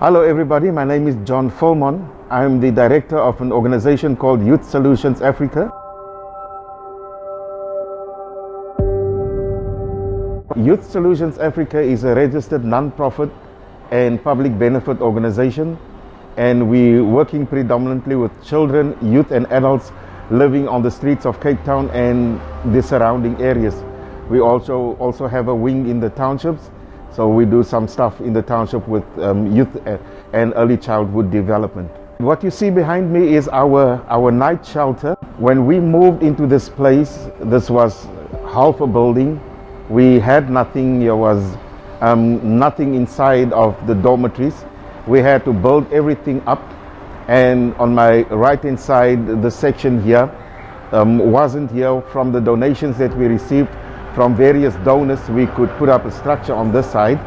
Hello everybody, my name is John Philmon. I'm the director of an organization called Youth Solutions Africa. Youth Solutions Africa is a registered non-profit and public benefit organization, and we're working predominantly with children, youth and adults living on the streets of Cape Town and the surrounding areas. We also have a wing in the townships, so we do some stuff in the township with youth and early childhood development. What you see behind me is our night shelter. When we moved into this place, this was half a building. We had nothing. There was nothing inside of the dormitories. We had to build everything up, and on my right hand side, the section here wasn't here. From the donations that we received from various donors, we could put up a structure on this side.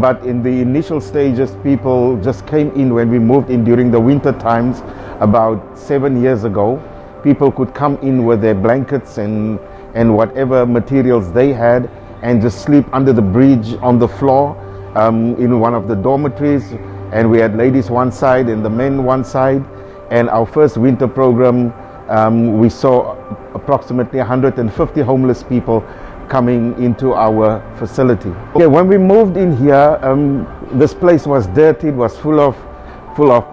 But in the initial stages, people just came in when we moved in during the winter times about 7 years ago. People could come in with their blankets and whatever materials they had and just sleep under the bridge on the floor in one of the dormitories. And we had ladies one side and the men one side. And our first winter program, we saw approximately 150 homeless people coming into our facility. Okay, when we moved in here, this place was dirty. It was full of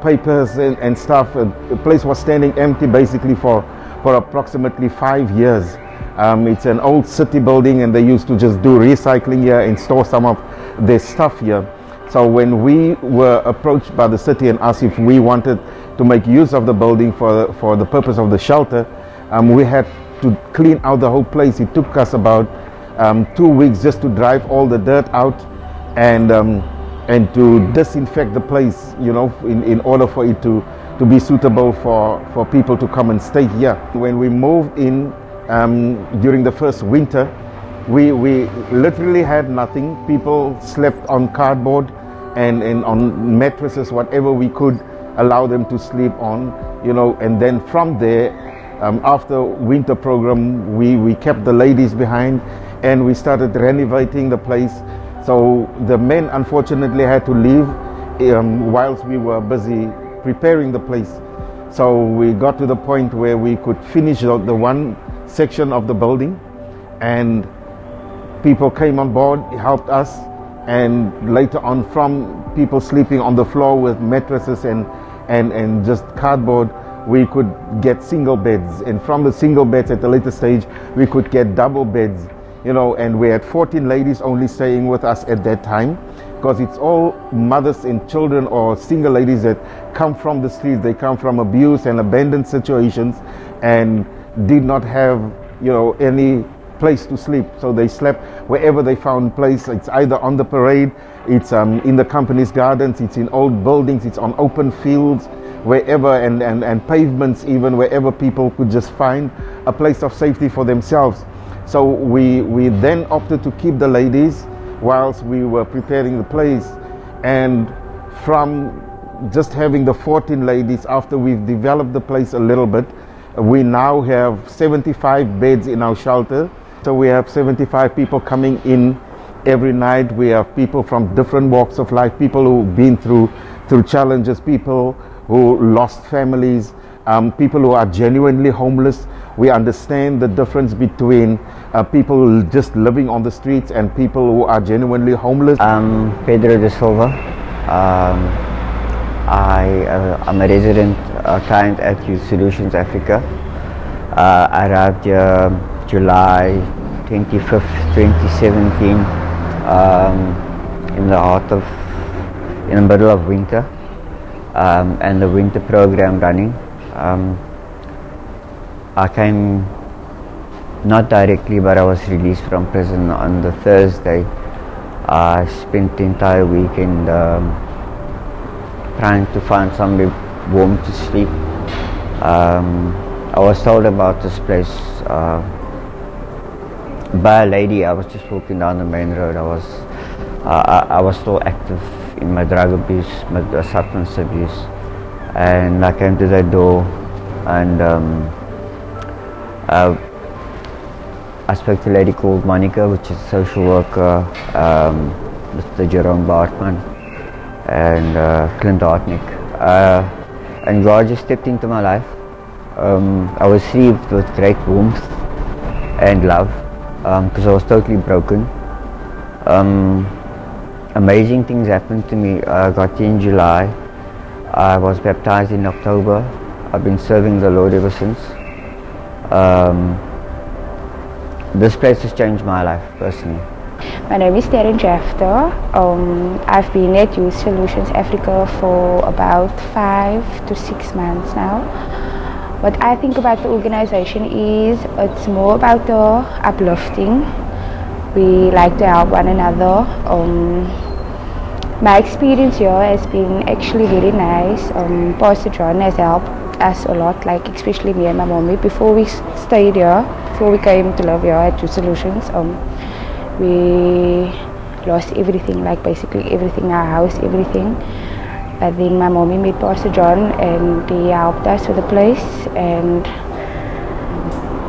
papers and stuff. The place was standing empty basically for approximately 5 years. It's an old city building, and they used to just do recycling here and store some of their stuff here. So when we were approached by the city and asked if we wanted to make use of the building for the purpose of the shelter, we had to clean out the whole place. It took us about 2 weeks just to drive all the dirt out and to disinfect the place, you know, in order for it to be suitable for people to come and stay here. When we moved in during the first winter, we literally had nothing. People slept on cardboard and on mattresses, whatever we could allow them to sleep on, you know. And then from there, after winter program, we kept the ladies behind and we started renovating the place. So the men unfortunately had to leave whilst we were busy preparing the place. So we got to the point where we could finish the one section of the building, and people came on board, helped us, and later on, from people sleeping on the floor with mattresses and just cardboard, we could get single beds, and from the single beds at a later stage we could get double beds, you know. And we had 14 ladies only staying with us at that time, because it's all mothers and children or single ladies that come from the streets. They come from abuse and abandoned situations and did not have, you know, any place to sleep, so they slept wherever they found place. It's either on the parade, it's in the company's gardens, it's in old buildings, it's on open fields, wherever, and pavements even, wherever people could just find a place of safety for themselves. So we then opted to keep the ladies whilst we were preparing the place, and from just having the 14 ladies, after we've developed the place a little bit, we now have 75 beds in our shelter. So we have 75 people coming in every night. We have people from different walks of life, people who've been through challenges, people who lost families, people who are genuinely homeless. We understand the difference between people just living on the streets and people who are genuinely homeless. I'm Pedro de Silva. I'm a resident client at Youth Solutions Africa. I arrived here July 25th, 2017, in the middle of winter, and the winter program running. I came not directly, but I was released from prison on the Thursday. I spent the entire weekend trying to find somewhere warm to sleep. I was told about this place by a lady. I was just walking down the main road. I was still active in my drug abuse, my substance abuse, and I came to that door, and I spoke to a lady called Monica, which is a social worker, Mr. Jerome Bartman, and Clint Hartnick. And God just stepped into my life. I was received with great warmth and love because I was totally broken. Amazing things happened to me. I got here in July. I was baptized in October. I've been serving the Lord ever since. This place has changed my life personally. My name is Darren Jafter. I've been at Youth Solutions Africa for about 5 to 6 months now. What I think about the organization is it's more about the uplifting. We like to help one another. My experience here has been actually very nice. Pastor John has helped us a lot, like especially me and my mommy. Before we stayed here, before we came to live here at Youth Solutions, we lost everything, like basically everything, our house, everything. But then my mommy met Pastor John and he helped us with the place, and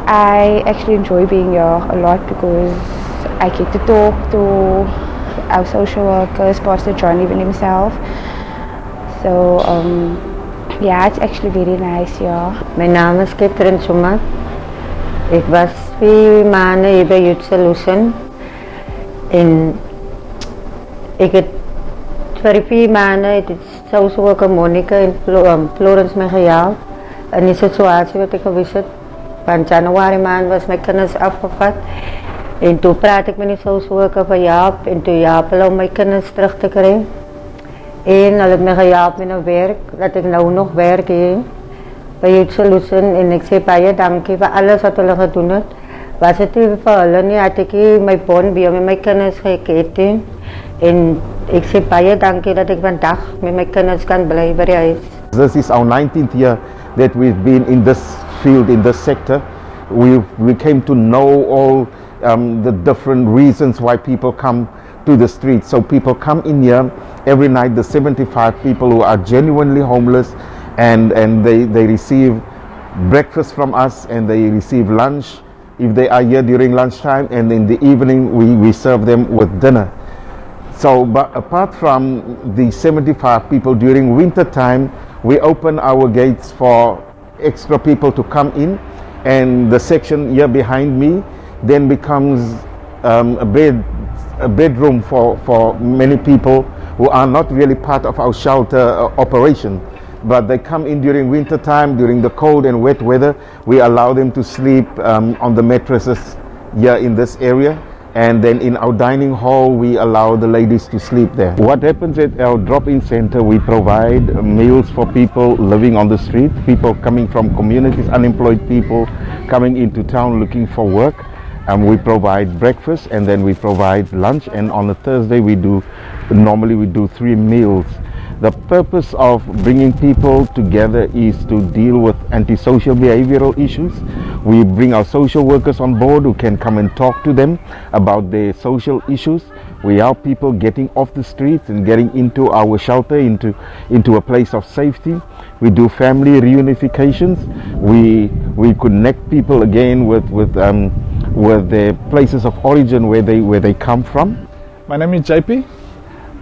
I actually enjoy being here a lot because I get to talk to our social workers, Pastor John even himself. So yeah, it's actually very nice here. My naam is Catherine Sommer. Ik was 4 maanden hier bij Youth Solution. En ik heb voor die 4 maanden het social worker Monica en Florence mij gehelp. In die situatie wat ik gewist heb. Van januari maand was mijn kennis afgevat. En toen praat ik met die social worker van Jaap. En toen Jaap hulle om mijn kennis terug te krijgen. En hulle het mij gehelp met een werk. Dat ik nou nog werk hier. Bij Youth Solution. En ik zeg baie dankie voor alles wat hulle gedoen het. Was het even voor hulle nie, had ek my bond bij met my kinders gekend. En ek sê baie dankie dat ek vandag met my kinders kan bly by die huis. This is our 19th year that we've been in this field, in this sector. We came to know all the different reasons why people come to the streets. So people come in here every night, the 75 people who are genuinely homeless, and they receive breakfast from us, and they receive lunch if they are here during lunchtime, and in the evening we serve them with dinner. So, but apart from the 75 people during winter time, we open our gates for extra people to come in, and the section here behind me then becomes a bedroom for many people who are not really part of our shelter operation. But they come in during winter time, during the cold and wet weather. We allow them to sleep on the mattresses here in this area, and then in our dining hall we allow the ladies to sleep there. What happens at our drop-in center, we provide meals for people living on the street, people coming from communities, unemployed people coming into town looking for work. We provide breakfast, and then we provide lunch, and on a Thursday normally we do 3 meals. The purpose of bringing people together is to deal with antisocial behavioral issues. We bring our social workers on board who can come and talk to them about their social issues. We help people getting off the streets and getting into our shelter, into a place of safety. We do family reunifications. We connect people again with their places of origin, where they come from. My name is JP.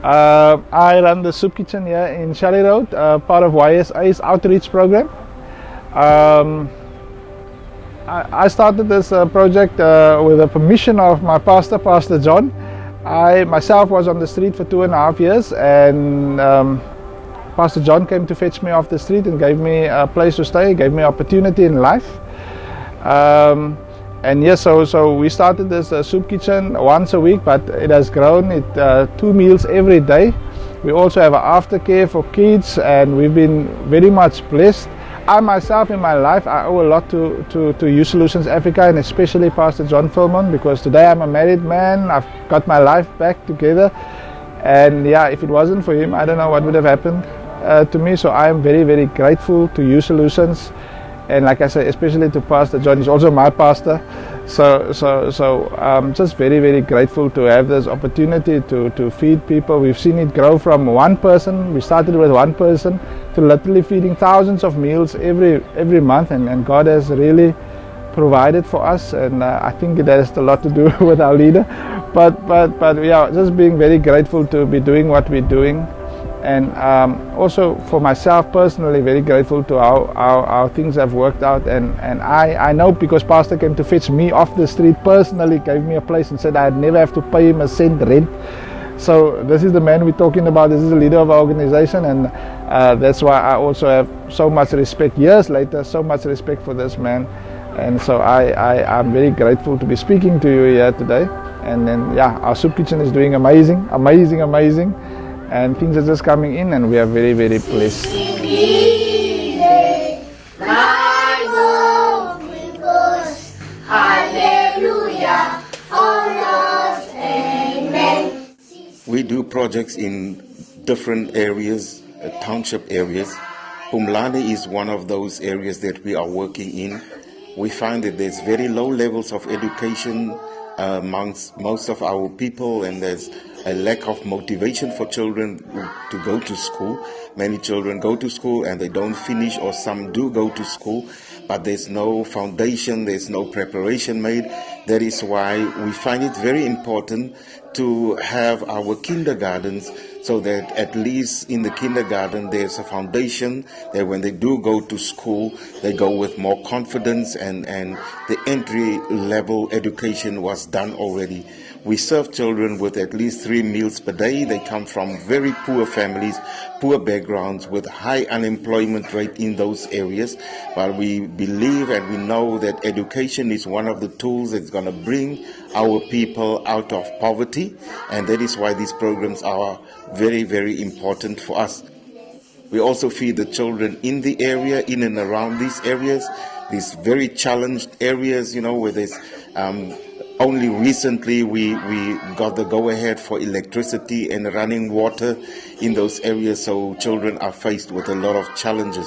I run the soup kitchen here in Shelley Road, part of YSA's outreach program. I started this project with the permission of my pastor, Pastor John. I myself was on the street for 2.5 years, and Pastor John came to fetch me off the street and gave me a place to stay, gave me opportunity in life. And yes, so we started this soup kitchen once a week, but it has grown. 2 meals every day. We also have an aftercare for kids, and we've been very much blessed. I myself in my life, I owe a lot to Youth Solutions Africa, and especially Pastor John Philmon, because today I'm a married man. I've got my life back together, and yeah, if it wasn't for him, I don't know what would have happened to me. So I am very, very grateful to Youth Solutions. And like I said, especially to Pastor John, he's also my pastor. So I'm just very, very grateful to have this opportunity to feed people. We've seen it grow from 1 person. We started with 1 person to literally feeding thousands of meals every month. And God has really provided for us. And I think it has a lot to do with our leader. But yeah, just being very grateful to be doing what we're doing. And also for myself personally, very grateful to how things have worked out. And I know, because Pastor came to fetch me off the street personally, gave me a place and said I'd never have to pay him a cent rent. So this is the man we're talking about. This is the leader of our organization, and that's why I also have so much respect, years later, so much respect for this man. And so I'm very grateful to be speaking to you here today. And then, yeah, our soup kitchen is doing amazing. And things are just coming in, and we are very, very blessed. We do projects in different areas, township areas. Pumlani is one of those areas that we are working in. We find that there's very low levels of education amongst most of our people, and there's a lack of motivation for children to go to school. Many children go to school and they don't finish, or some do go to school, but there's no foundation, there's no preparation made. That is why we find it very important to have our kindergartens, so that at least in the kindergarten there's a foundation that when they do go to school, they go with more confidence, and the entry level education was done already. We serve children with at least 3 meals per day. They come from very poor families, poor backgrounds, with high unemployment rate in those areas. But we believe and we know that education is one of the tools that's going to bring our people out of poverty, and that is why these programs are very, very important for us. We also feed the children in the area, in and around these areas, these very challenged areas, where there's only recently we got the go-ahead for electricity and running water in those areas, so children are faced with a lot of challenges.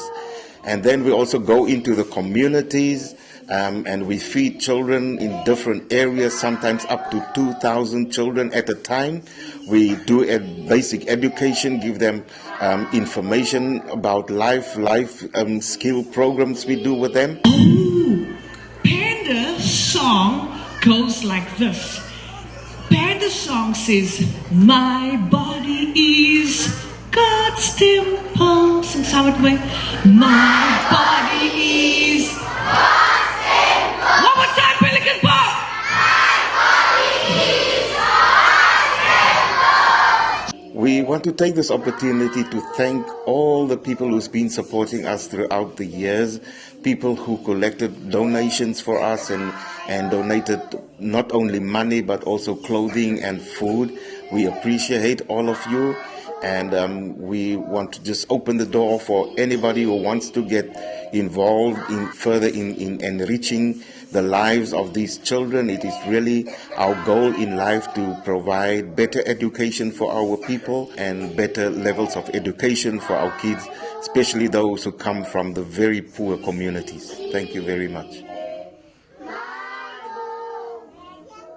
And then we also go into the communities, and we feed children in different areas, sometimes up to 2,000 children at a time. We do a basic education, give them information about life skill programs we do with them. Panda's song goes like this. Panda's song says, my body is God's temple. Sing saam met my. My body is God's temple. One more time, Pelican Park. My body is God's temple. We want to take this opportunity to thank all the people who's been supporting us throughout the years, people who collected donations for us and donated not only money but also clothing and food. We appreciate all of you, and we want to just open the door for anybody who wants to get involved further in enriching the lives of these children. It is really our goal in life to provide better education for our people and better levels of education for our kids, especially those who come from the very poor communities. Thank you very much.